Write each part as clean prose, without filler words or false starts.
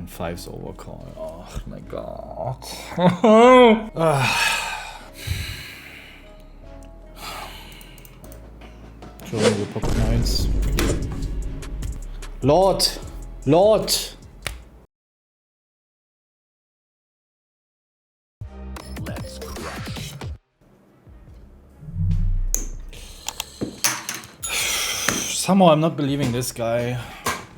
5's overcall. Oh my god. Showing the pocket nines. Lord! Lord! Let's crush. Somehow I'm not believing this guy.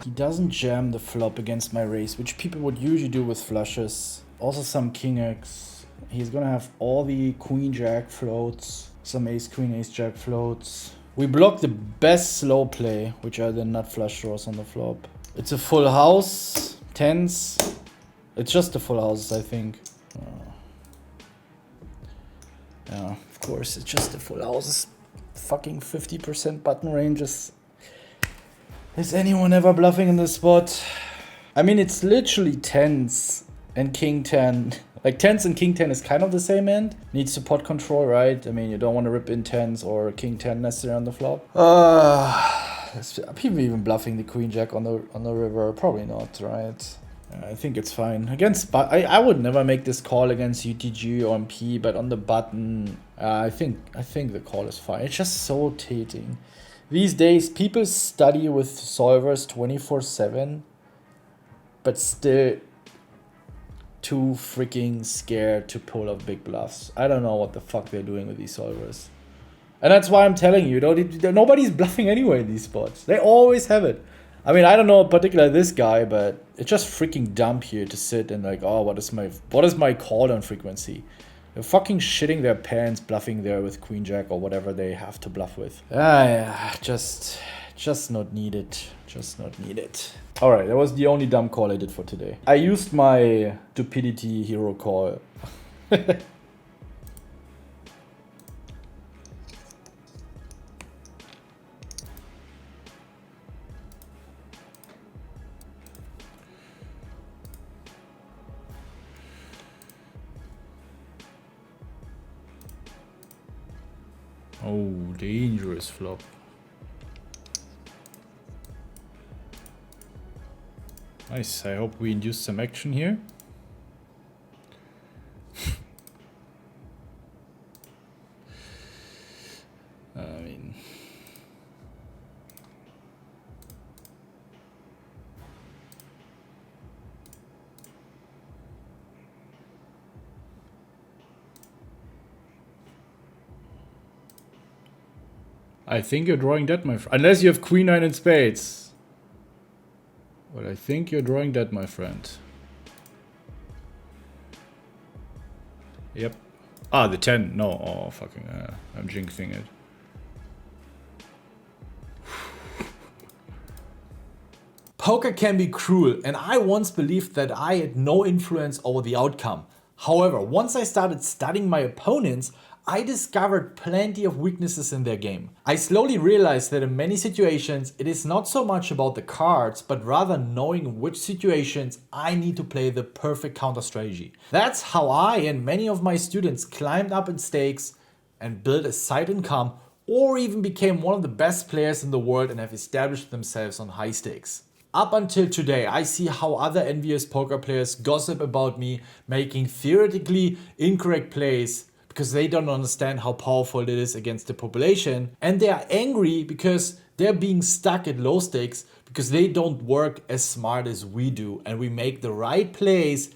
He doesn't jam the flop against my race, which people would usually do with flushes. Also some king X. He's gonna have all the queen jack floats, some ace queen ace jack floats. We block the best slow play, which are the nut flush draws on the flop. It's a full house, tens. It's just the full houses, I think. Yeah, of course, it's just the full houses. Fucking 50% button ranges. Is anyone ever bluffing in this spot? I mean, it's literally tens and king 10. Like, tens and king 10 is kind of the same end. Needs support control, right? I mean, you don't want to rip in tens or king 10 necessarily on the flop. Are people even bluffing the queen jack on the river? Probably not, right? I think it's fine. Against, I would never make this call against UTG or MP, but on the button, I think the call is fine. It's just so tilting. These days, people study with solvers 24/7, but still too freaking scared to pull off big bluffs. I don't know what the fuck they're doing with these solvers. And that's why I'm telling you, nobody's bluffing anyway in these spots. They always have it. I mean, I don't know particularly this guy, but it's just freaking dumb here to sit and like, oh, what is my call on frequency? They're fucking shitting their pants bluffing there with queen jack or whatever they have to bluff with. Yeah, just not needed. Just not needed. All right, that was the only dumb call I did for today. I used my stupidity hero call. Oh, dangerous flop. Nice, I hope we induce some action here. I mean... I think you're drawing dead, my friend. Unless you have queen 9 in spades. But I think you're drawing dead, my friend. Yep. Ah, the 10. No. Oh, fucking. I'm jinxing it. Poker can be cruel, and I once believed that I had no influence over the outcome. However, once I started studying my opponents, I discovered plenty of weaknesses in their game. I slowly realized that in many situations, it is not so much about the cards, but rather knowing which situations I need to play the perfect counter strategy. That's how I and many of my students climbed up in stakes and built a side income, or even became one of the best players in the world and have established themselves on high stakes. Up until today, I see how other envious poker players gossip about me making theoretically incorrect plays because they don't understand how powerful it is against the population, and they are angry because they're being stuck at low stakes because they don't work as smart as we do, and we make the right plays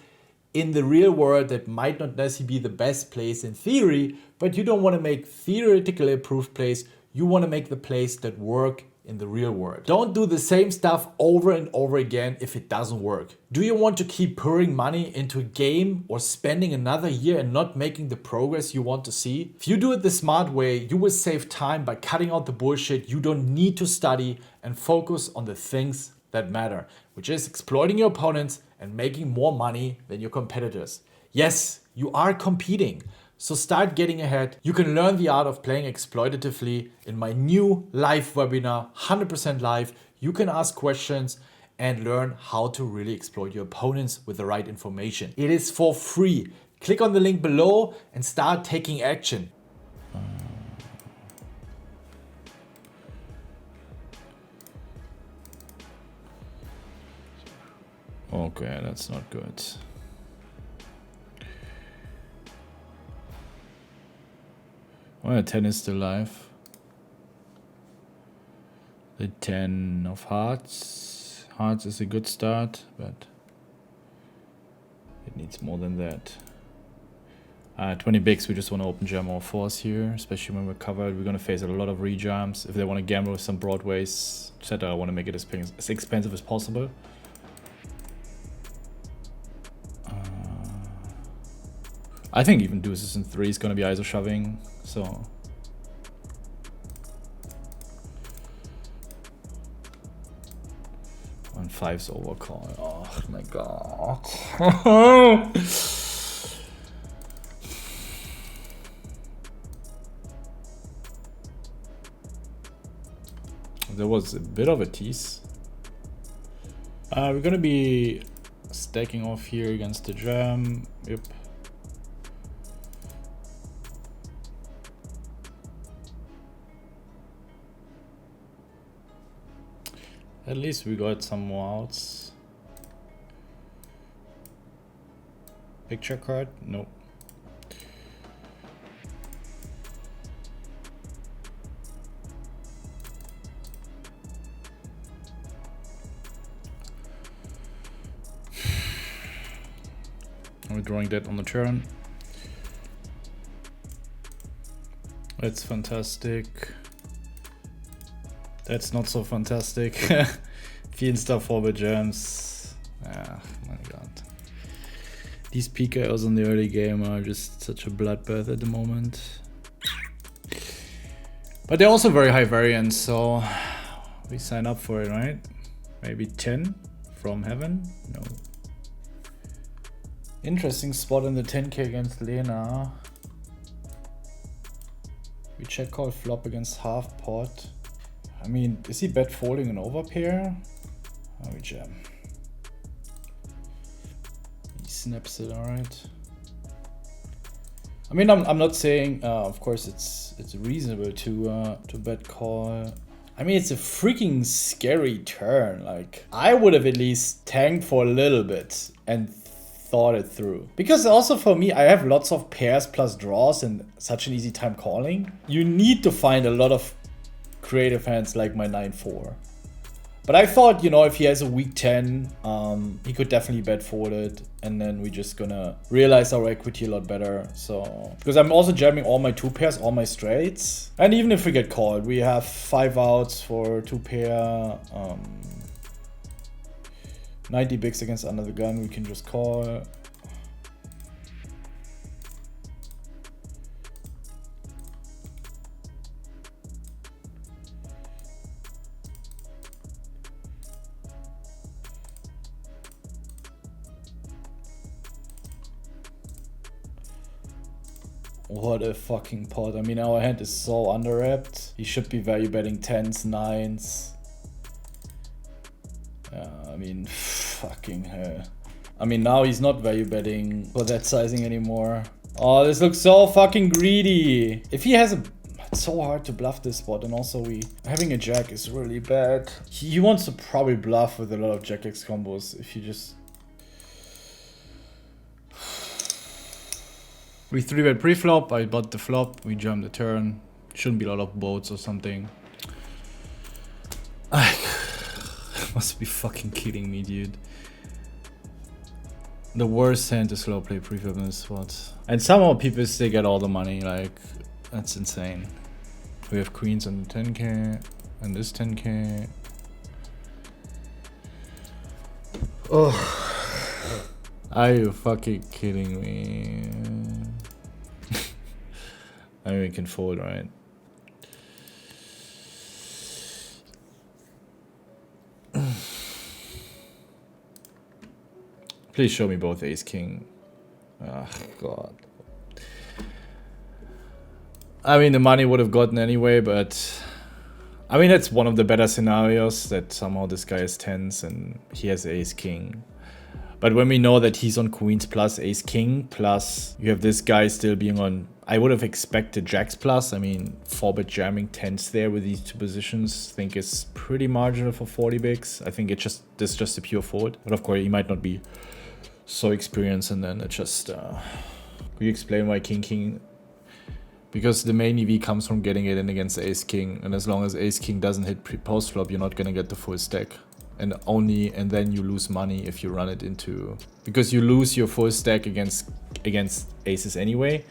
in the real world that might not necessarily be the best plays in theory, but you don't want to make theoretically approved plays, you want to make the plays that work in the real world. Don't do the same stuff over and over again if it doesn't work. Do you want to keep pouring money into a game or spending another year and not making the progress you want to see? If you do it the smart way, you will save time by cutting out the bullshit you don't need to study and focus on the things that matter, which is exploiting your opponents and making more money than your competitors. Yes, you are competing. So start getting ahead. You can learn the art of playing exploitatively in my new live webinar, 100% live. You can ask questions and learn how to really exploit your opponents with the right information. It is for free. Click on the link below and start taking action. Okay, that's not good. Well, 10 is still alive. The 10 of hearts. Hearts is a good start, but it needs more than that. 20 bigs, we just want to open jam our fours here, especially when we're covered. We're going to face a lot of re-jams. If they want to gamble with some broadways, etc., I want to make it as expensive as possible. I think even deuces and 3 is going to be ISO shoving, so... And 5's overcall. Oh my god. There was a bit of a tease. We're gonna be stacking off here against the jam. Yep. At least we got some more outs. Picture card? Nope. We're drawing that on the turn. That's fantastic. That's not so fantastic. Vielen stuff forward jams. Ah, my god. These PKOs in the early game are just such a bloodbath at the moment. But they're also very high variance, so we sign up for it, right? Maybe 10 from heaven? No. Interesting spot in the 10k against Lena. We check call flop against half pot. I mean, is he bet folding an overpair? Oh, we jam. He snaps it, alright. I mean, I'm not saying, of course, it's reasonable to bet call. I mean, it's a freaking scary turn. Like, I would have at least tanked for a little bit and thought it through. Because also for me, I have lots of pairs plus draws and such an easy time calling. You need to find a lot of creative hands like my 9-4. But I thought, you know, if he has a weak 10, he could definitely bet folded, and then we're just gonna realize our equity a lot better. So, because I'm also jamming all my 2 pairs, all my straights. And even if we get called, we have 5 outs for 2 pair. 90 bigs against under the gun, we can just call. What a fucking pot. I mean, our hand is so underwrapped. He should be value betting 10s, 9s. I mean, fucking hell. I mean, now he's not value betting for that sizing anymore. Oh, this looks so fucking greedy. If he has a... It's so hard to bluff this spot, and also having a jack is really bad. He wants to probably bluff with a lot of jack X combos if you just... We 3-bet pre-flop, I bought the flop, we jam the turn. Shouldn't be a lot of boats or something. Must be fucking kidding me, dude. The worst hand to slow play pre-flop in this spot. And somehow people still get all the money, like, that's insane. We have queens on the 10k, and this 10k. Oh. Are you fucking kidding me? I mean, we can fold, right? Please show me both ace king. Oh god. I mean, the money would have gotten anyway, but I mean, that's one of the better scenarios, that somehow this guy has 10s and he has ace king. But when we know that he's on queens plus ace king plus you have this guy still being on, I would have expected jacks plus. I mean, 4-bet jamming tens there with these two positions. I think it's pretty marginal for 40 bigs. I think this is just a pure fold. But of course, he might not be so experienced, and then it just could you explain why king? Because the main EV comes from getting it in against ace king, and as long as ace king doesn't hit post flop, you're not gonna get the full stack. And then you lose money if you run it into, because you lose your full stack against aces anyway,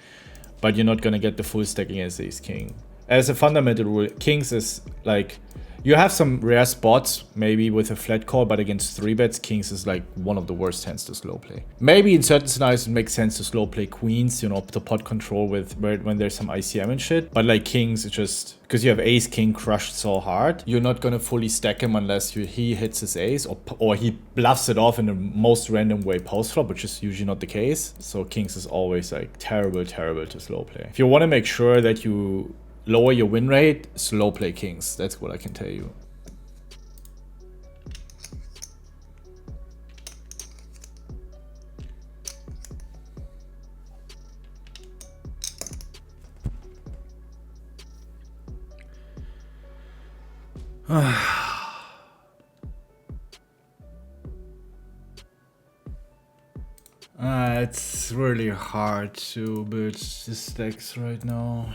but you're not gonna get the full stack against ace king. As a fundamental rule, kings is like, you have some rare spots maybe with a flat call, but against 3-bets, kings is like one of the worst hands to slow play. Maybe in certain scenarios it makes sense to slow play queens, you know, to pot control with when there's some ICM and shit. But like kings, it's just because you have ace king crushed so hard, you're not gonna fully stack him unless he hits his ace or he bluffs it off in the most random way post flop, which is usually not the case. So kings is always like terrible to slow play. If you want to make sure that you lower your win rate, slow play kings. That's what I can tell you. It's really hard to build the stacks right now.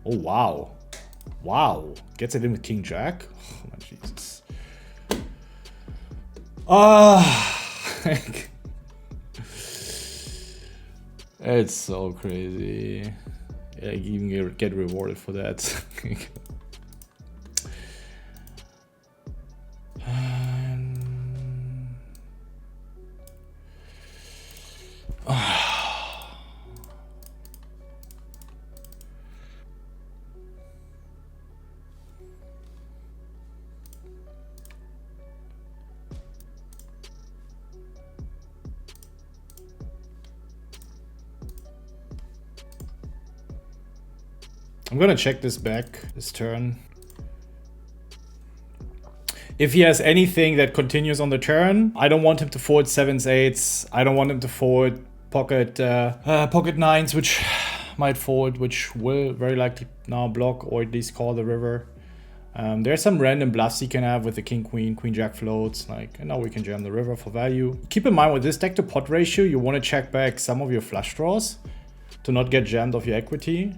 Oh wow. Wow. Gets it in with king jack? Oh my Jesus. It's so crazy. Yeah, you even get rewarded for that. I'm gonna check this back this turn. If he has anything that continues on the turn, I don't want him to forward 7s, 8s. I don't want him to forward pocket pocket 9s, which might forward, which will very likely now block or at least call the river. There's some random bluffs he can have with the king, queen, queen, jack floats. Like, and now we can jam the river for value. Keep in mind with this deck to pot ratio, you want to check back some of your flush draws to not get jammed off your equity.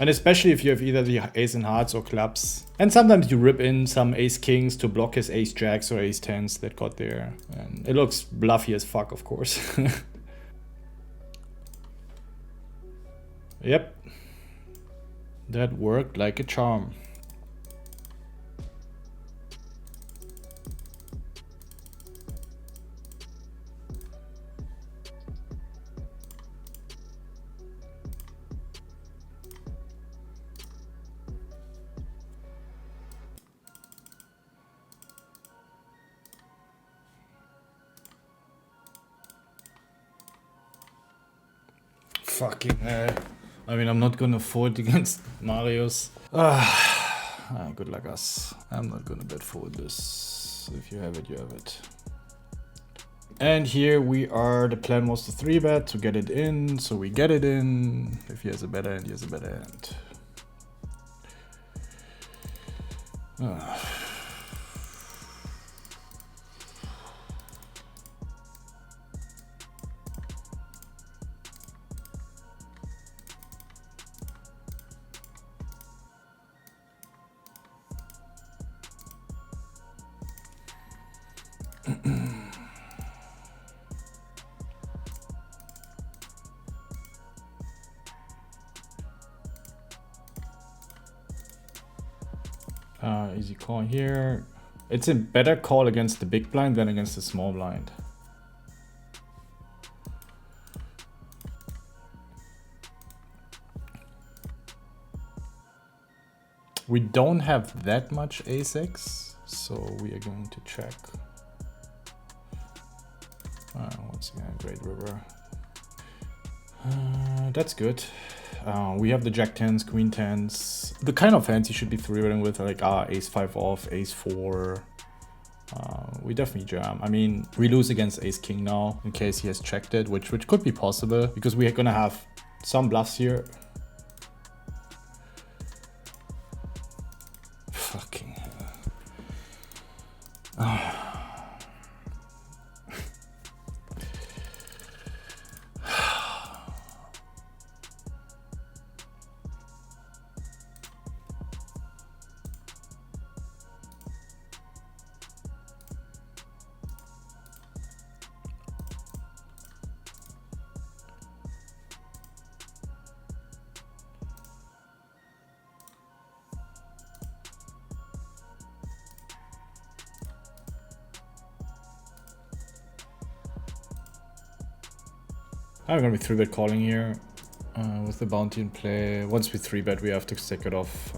And especially if you have either the ace in hearts or clubs. And sometimes you rip in some ace kings to block his ace jacks or ace tens that got there. And it looks bluffy as fuck, of course. Yep. That worked like a charm. Fucking hell. I mean, I'm not gonna fold against Marius. Good luck, us. I'm not gonna bet forward this. If you have it, you have it. And here we are. The plan was to 3-bet to get it in, so we get it in. If he has a better hand, he has a better hand. Easy call here. It's a better call against the big blind than against the small blind. We don't have that much ace-x, so we are going to check. Once again, great river. That's good. We have the jack 10s, queen 10s. The kind of hands you should be 3-betting with are like ace 5 off, ace 4. We definitely jam. I mean, we lose against ace king now in case he has checked it, which could be possible because we are gonna have some bluffs here. Fucking hell. I'm gonna be 3-bet calling here with the bounty in play. Once we 3-bet, we have to stick it off.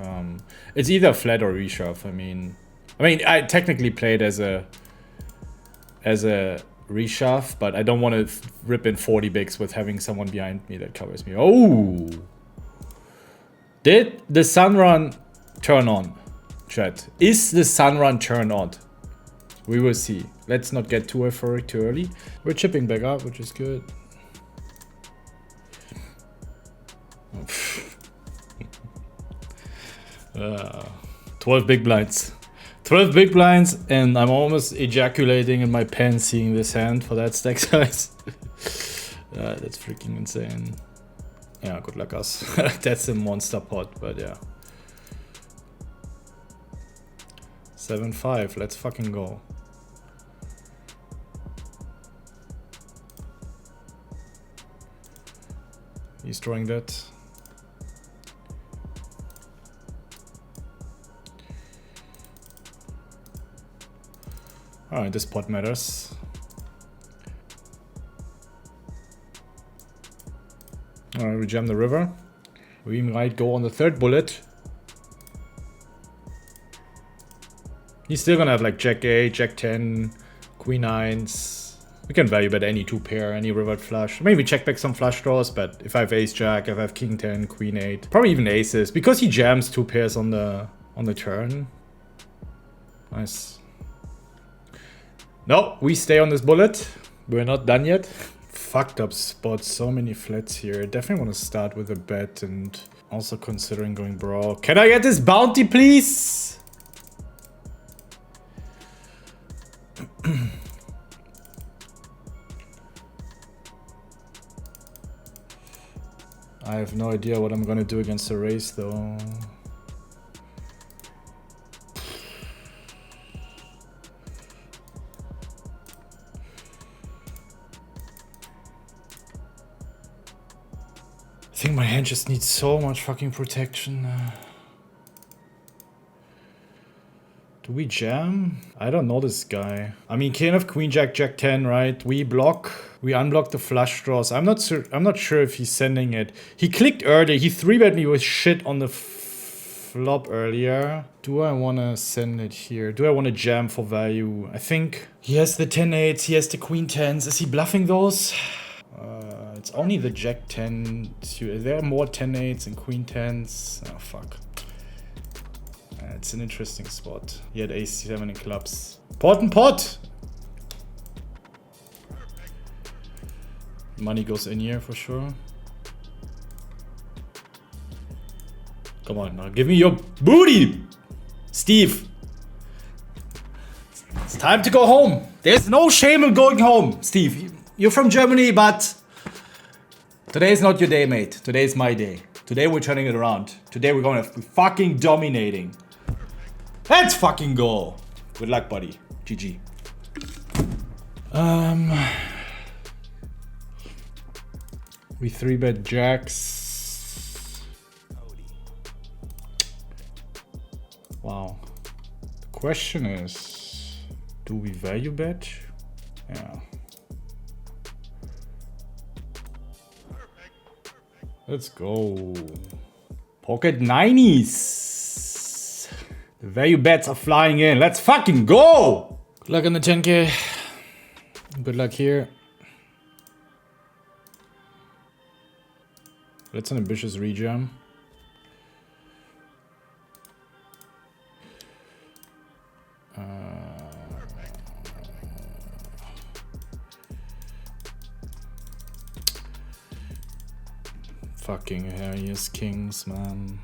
It's either flat or reshove. I mean, I technically played as a reshove, but I don't want to rip in 40 bigs with having someone behind me that covers me. Oh, did the sun run turn on? Chat, is the sun run turn on? We will see. Let's not get too euphoric too early. We're chipping back up, which is good. 12 big blinds. 12 big blinds, and I'm almost ejaculating in my pen seeing this hand for that stack size. That's freaking insane. Yeah, good luck us. That's a monster pot, but yeah. 7-5, let's fucking go. He's drawing that. Alright, this pot matters. Alright, we jam the river. We might go on the third bullet. He's still gonna have like jack 8, jack 10, queen 9s. We can value bet any 2-pair, any river flush. Maybe check back some flush draws, but if I have ace jack, if I have king 10, queen 8, probably even aces, because he jams 2 pairs on the turn. Nice. No, we stay on this bullet. We're not done yet. Fucked up spots, so many flats here. Definitely want to start with a bet and also considering going brawl. Can I get this bounty, please? I have no idea what I'm gonna do against the race though. I think my hand just needs so much fucking protection. Do we jam? I don't know this guy. I mean, king of queen jack, jack 10, right? We block. We unblock the flush draws. I'm not sure if he's sending it. He clicked earlier. He 3-bet me with shit on the flop earlier. Do I want to send it here? Do I want to jam for value? I think he has the 10-8s. He has the queen 10s. Is he bluffing those? It's only the jack 10. There are more 10-8s and queen 10s. Oh, fuck. It's an interesting spot. He had ace 7 in clubs. Pot and pot! Money goes in here for sure. Come on, now give me your booty! Steve! It's time to go home! There's no shame in going home, Steve. You're from Germany, but today is not your day, mate. Today is my day. Today we're turning it around. Today we're gonna be fucking dominating. Let's fucking go! Good luck, buddy. GG. We 3-bet jacks. Wow. The question is, do we value bet? Yeah. Let's go. Pocket 90s. The value bets are flying in. Let's fucking go! Good luck on the 10K. Good luck here. That's an ambitious rejam. Fucking Harrius Kings, man.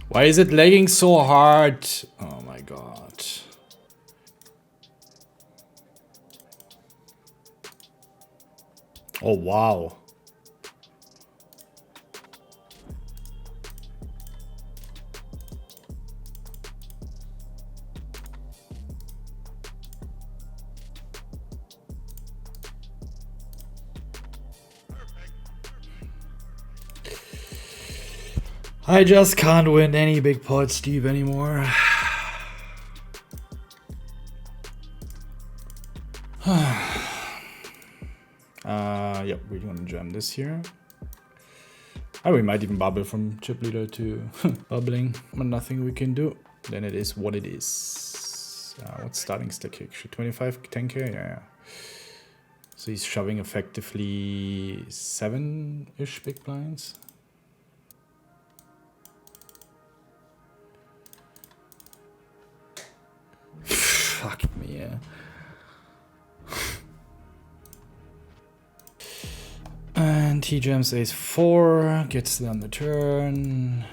Why is it lagging so hard? Oh my god. Oh wow. I just can't win any big pot Steve anymore. Yep, we're gonna jam this here. Oh, we might even bubble from chip leader to bubbling, but nothing we can do. Then it is what it is. What's starting stack actually? 25, 10K? Yeah. So he's shoving effectively 7-ish big blinds. Fuck me, yeah. And he jams ace 4, gets on the turn.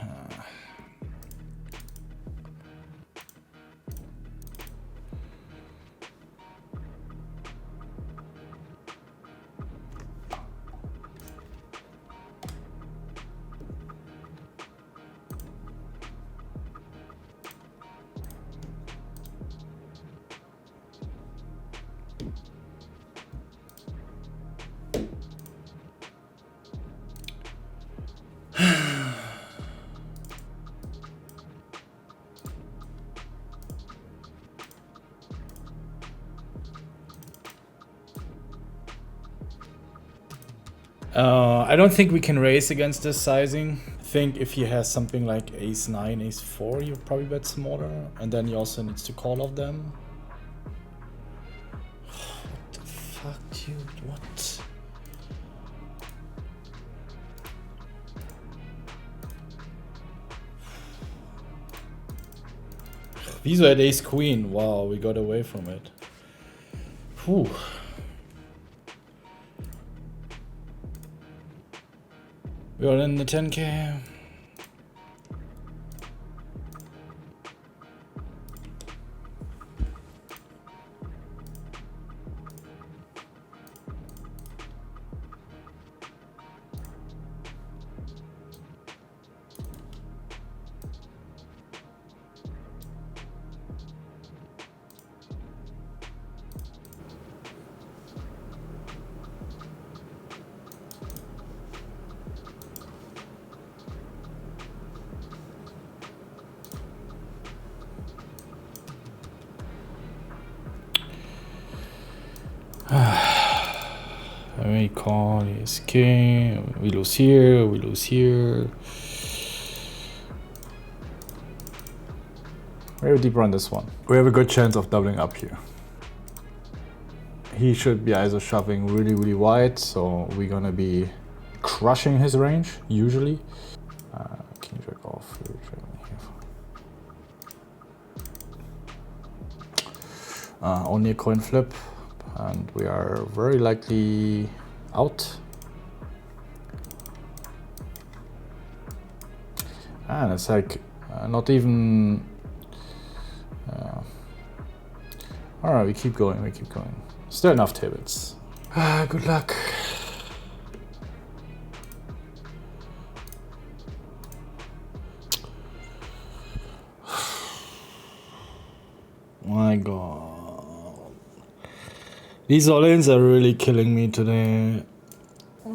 I don't think we can raise against this sizing. I think if he has something like ace 9, ace 4, you probably bet smaller. And then he also needs to call off them. What the fuck, dude? What? Wieso had ace queen. Wow, we got away from it. Whew. We're in the 10K. We call is king. We lose here. We lose here. We have a deeper on this one. We have a good chance of doubling up here. He should be either shoving really, really wide, so we're gonna be crushing his range usually. King jack off. Only a coin flip. And we are very likely out. And it's like not even... Alright, we keep going, we keep going. Still enough tables. Good luck. My god. These all-ins are really killing me today.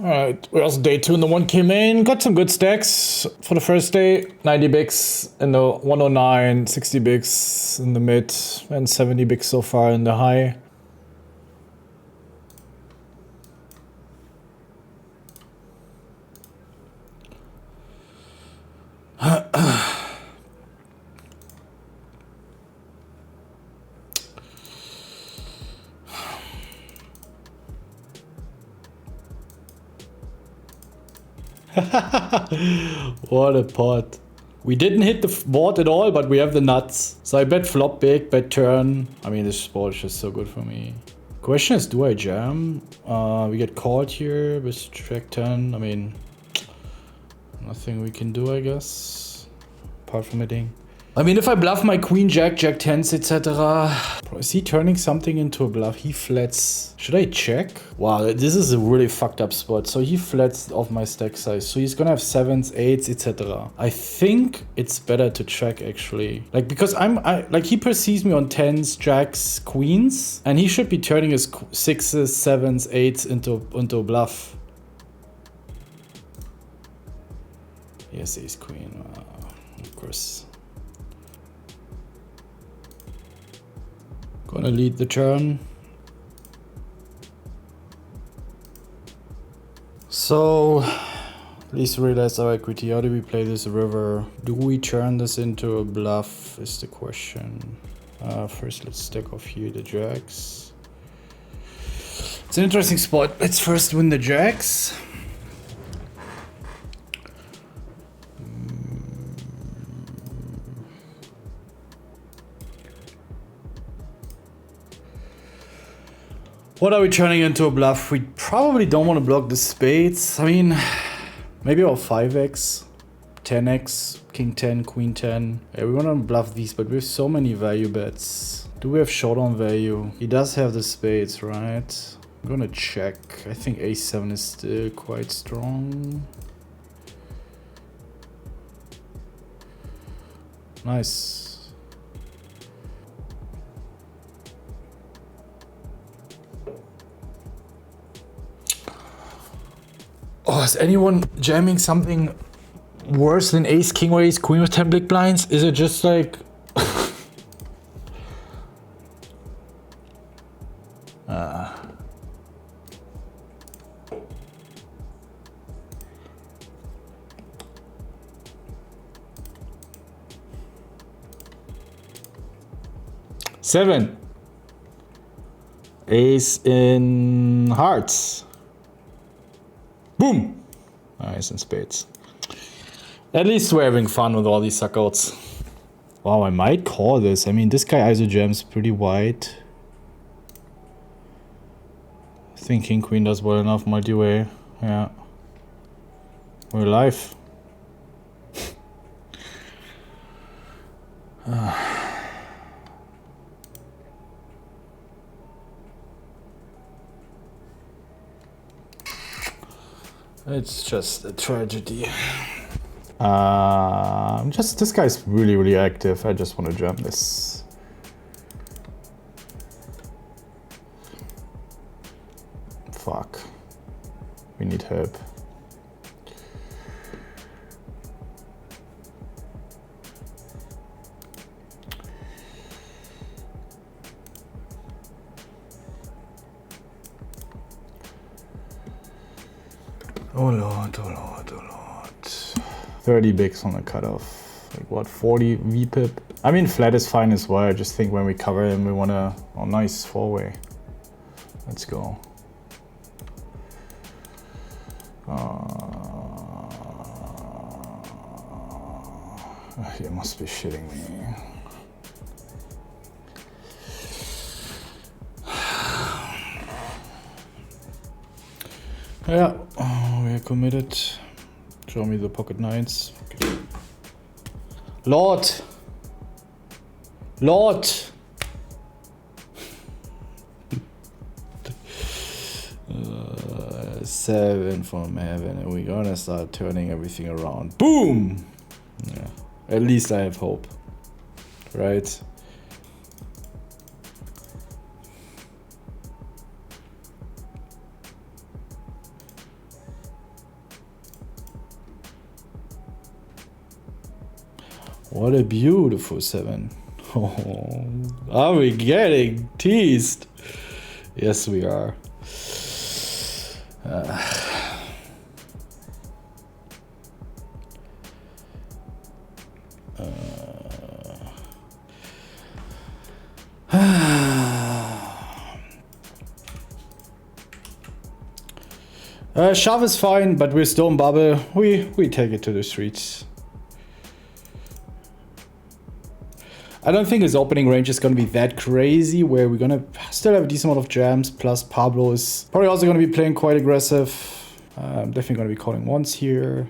Alright, we're also day 2 in the 1K main. Got some good stacks for the first day. 90 bigs in the 109, 60 bigs in the mid, and 70 bigs so far in the high. What a pot. We didn't hit the board at all, but we have the nuts. So I bet flop big, bet turn. I mean, this board is just so good for me. Question is, do I jam? We get called here with track 10. I mean, nothing we can do, I guess, apart from hitting. I mean, if I bluff my queen, jack, jack 10s, etc. Is he turning something into a bluff? He flats. Should I check? Wow, this is a really fucked up spot. So he flats off my stack size. So he's gonna have 7s, 8s, etc. I think it's better to check actually. Like, because like he perceives me on 10s, jacks, queens, and he should be turning his 6s, 7s, 8s into a bluff. Yes, ace queen. Of course. Gonna lead the turn. So, at least realize our equity. How do we play this river? Do we turn this into a bluff is the question. First, let's stack off here the jacks. It's an interesting spot. Let's first win the jacks. What are we turning into a bluff? We probably don't want to block the spades. I mean, maybe our 5x, 10x, king 10, queen 10. Yeah, we want to bluff these, but we have so many value bets. Do we have showdown value? He does have the spades, right? I'm gonna check. I think a7 is still quite strong. Nice. Oh, is anyone jamming something worse than ace, king, or ace, queen with 10 big blinds? Is it just like... Seven. Ace in hearts. Boom! Nice in spades. At least we're having fun with all these suckouts. Wow, I might call this. I mean, this guy ISO jams pretty wide. I think king queen does well enough multi-way. Yeah. We're live. It's just a tragedy. This guy's really active. I just want to jam this. Fuck. We need help. Oh lord, oh lord, oh lord. 30 bigs on the cutoff. Like what, 40 VPIP? I mean, flat is fine as well. I just think when we cover him, we want a nice four-way. Let's go. You must be shitting me. Yeah, we are committed. Show me the pocket nines. Okay. Lord! Lord! 7 from heaven, and we're gonna start turning everything around. Boom! Yeah, at least I have hope. Right? What a beautiful 7. Oh, are we getting teased? Yes, we are. Shove is fine, but we're stone bubble. We take it to the streets. I don't think his opening range is going to be that crazy, where we're going to still have a decent amount of jams, plus Pablo is probably also going to be playing quite aggressive. I'm definitely going to be calling once here.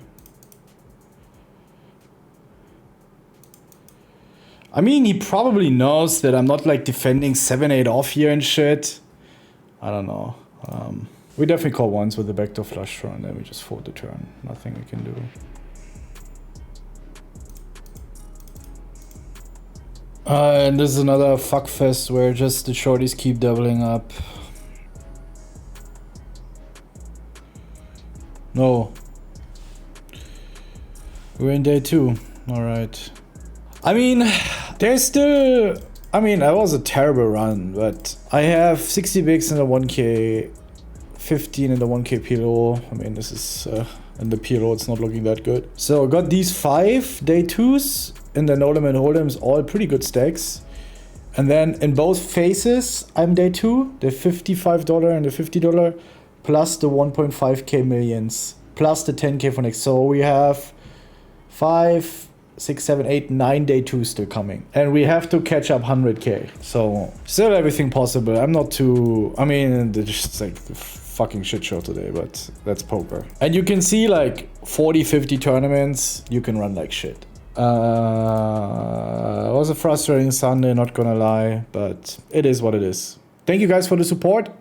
I mean, he probably knows that I'm not like defending 7-8 off here and shit. I don't know. We definitely call once with the backdoor flush draw, and then we just fold the turn. Nothing we can do. And this is another fuckfest where just the shorties keep doubling up. No. We're in day 2. Alright. I mean, there's still... I mean, that was a terrible run, but I have 60 bigs in the 1k, 15 in the 1k PLO. I mean, this is... in the PLO, it's not looking that good. So, got these 5 day 2s. In the no limit hold'ems, all pretty good stacks. And then in both phases, I'm day 2, the $55 and the $50, plus the 1.5k millions, plus the 10k for next. So we have 5, 6, 7, 8, 9 day 2s still coming. And we have to catch up 100k. So still everything possible. I'm not too, I mean, it's just like the fucking shit show today, but that's poker. And you can see like 40, 50 tournaments, you can run like shit. It was a frustrating Sunday, not gonna lie, but it is what it is. Thank you guys for the support.